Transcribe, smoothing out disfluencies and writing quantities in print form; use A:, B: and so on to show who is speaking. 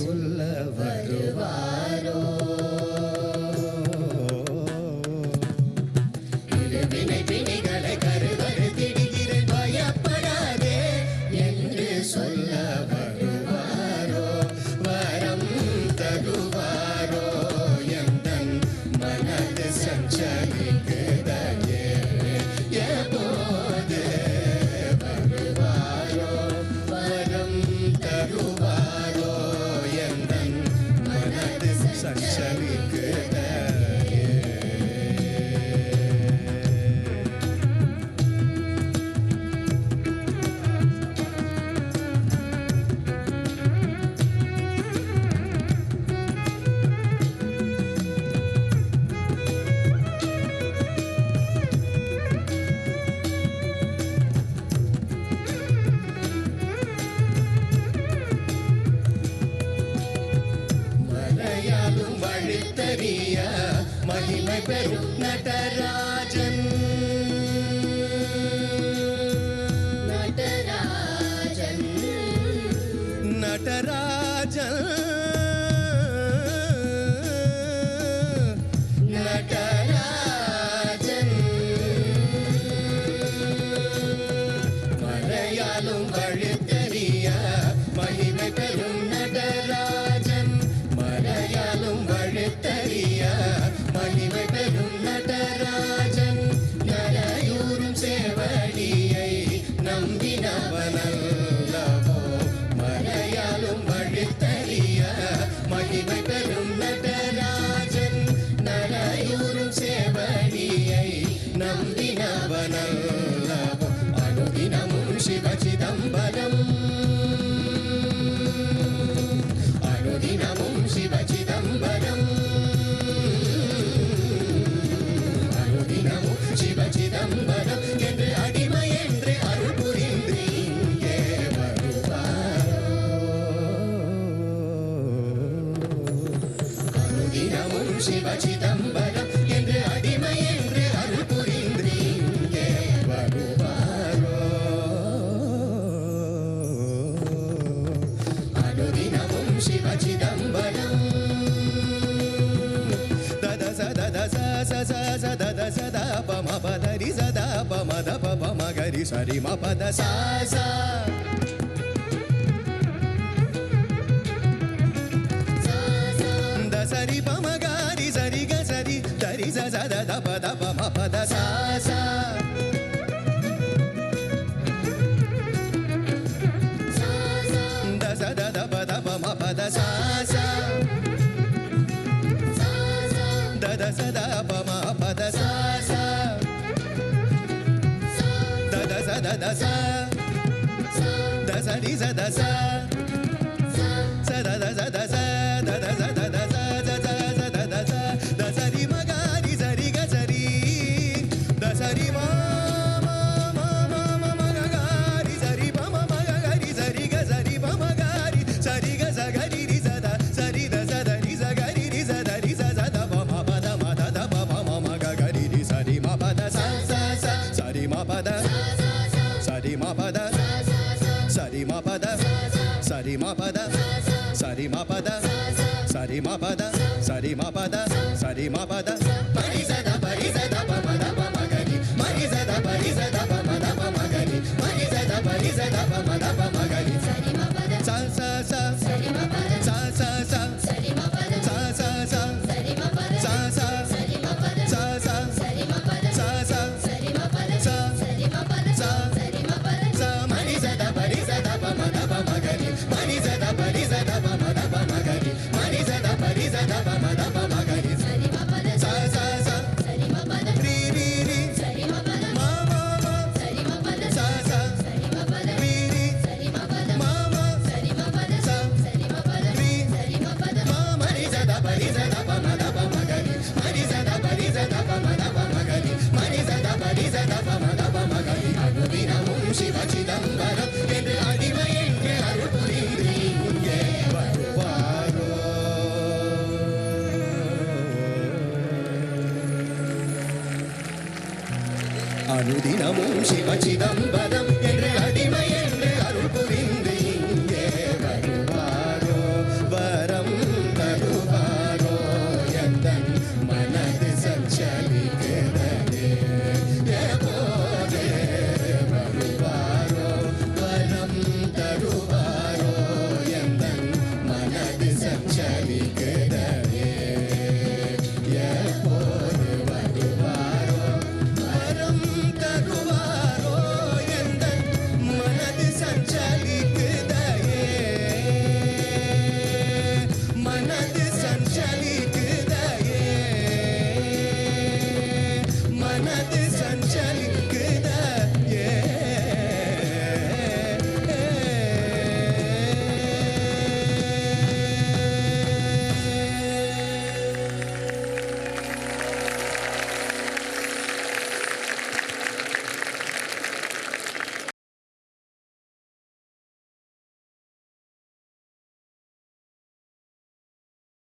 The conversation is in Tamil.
A: சொல்ல வருவாரோ? இருவினை பிணிகளை கருவறுத்திடுகிறேன் பயப்படாதே என்று சொல்ல வருவாரோ? வரம் தருவாரோ? எந்தன் மனது சஞ்சலிக்குதையே எப்போது வருவாரோ? வரம் தருவாரோ? எந்தன் மனது சஞ்சலிக்குதையே. மலையாளும் வழித்தறிய மகிமை பெறும் நடராஜன். நடராஜன் நடராஜன் நடராஜன். மலையாளும் வழித்தறிய மகிமை பெறும் நடராஜன். மலையாளும் வழித்தறிய மகிமை பெறும் நடராஜன். நரையூரும் சேவடியை நம்பினவனல்லவோ. மலையாளும் வழித்தறிய மகிமை பெறும் நடராஜன். நரையூரும் சேவடியை நம்பினவனல்லவோ. அனுதினமும் சிவ சிதம்பரம். அனுதினமும் சிவ சிதம்பரம். அனுதினமும் சிவ சிதம்பரம் என்று அடிமை என்று அருள் புரிந்து இங்கே வருவாரோ? அனுதினமும் சிவ சிதம்பரம் என்று அடிமை என்று அருள் புரிந்து இங்கே வருவாரோ? அனுதினமும் சிவ சிதம்பரம். தத சத ச ச ச ச தத சத பம பதரி சத பம த பம கரி சரி ம பத ச ச. த சரி பம கரி சரி க சரி தரி ச ச த த ப த பம பத ச ச. த ச த த ப த பம பத ச ச. த த ச த பம பத ச ச. த த ச த த ச. த ச ரி ச த ச. ச த த ச த ச. த த ச த த ச. த த ச த த ச. த ச ரி ம க ரி ச ரி க ச ரி. த ச ரி ம ம ம ம ம ம க க ரி ச ரி ப ம ம க க ரி ச ரி க ச ரி ப ம க ரி ச ரி க ச க ரி ரி ச த ச ரி த ச த ரி ச க ரி ரி ச த ரி ச ச த ப ம ப த ம த த ப ப ம ம க க ரி ரி ச ரி ம ப த ச ச ச. ச ரி ம ப த. ச ரி ம ப த. ச ரி ம ப த. ச ரி ம ப த. ச ரி ம ப த. ச ரி ம ப த. ச ரி ம ப த. ச ரி ம ப த. ப ரி ச த ப ரி ச த ப ம த ப ம க ரி. ம ரி ச த ப ரி ச த ப ம த ப ம க ரி. ம ரி ச த ப ரி ச த ப ம த ப ம க ரி. ச ரி ம ப த. ச ச ச. ச ரி ம ப த. ச ச ச. ச ரி ம ப த. ச ச ச. ச ரி ம ப த. ச ச. ச ரி ம ப த. ச ச. ச ரி ம ப த. ச ச. ச ரி ம ப த. ச ச ரி ம ப த. ச ச ரி ம ப த. ச ம ரி ச த ப ரி ச த ப ம த ப ம க ரி. ம ரி ச த ப ரி ச த ப ம த ப ம க ரி. ம ரி ச த ப ரி ச த ப ம த ப ம க ரி. ச ரி ம ப த. ச ச ச. ச ரி ம ப த. ரி ரி ரி. ச ரி ம ப த. ம ம ம. ச ரி ம ப த. ச ச. ச ரி ம ப த. ரி ரி. ச ரி ம ப த. ம ம. ச ரி ம ப த. ச. ச ரி ம ப த. ரி. ச ரி ம ப த. ம ம ரி ச த ப ரி ச த ப ம த ப ம க ரி. ம ரி ச த ப ரி ச த ப ம த ப ம க ரி. ம ரி ச த ப ரி ச த ப ம த ப ம க ரி. அனுதினமும் சிவ சிதம்பரம் என்று அடிமை என்று அருள் புரிந்து இங்கே வருவாரோ? அனுதினமும் சிவ சிதம்பரம் என்று அடிமை என்று அருள் புரிந்து இங்கே வருவாரோ? चली कर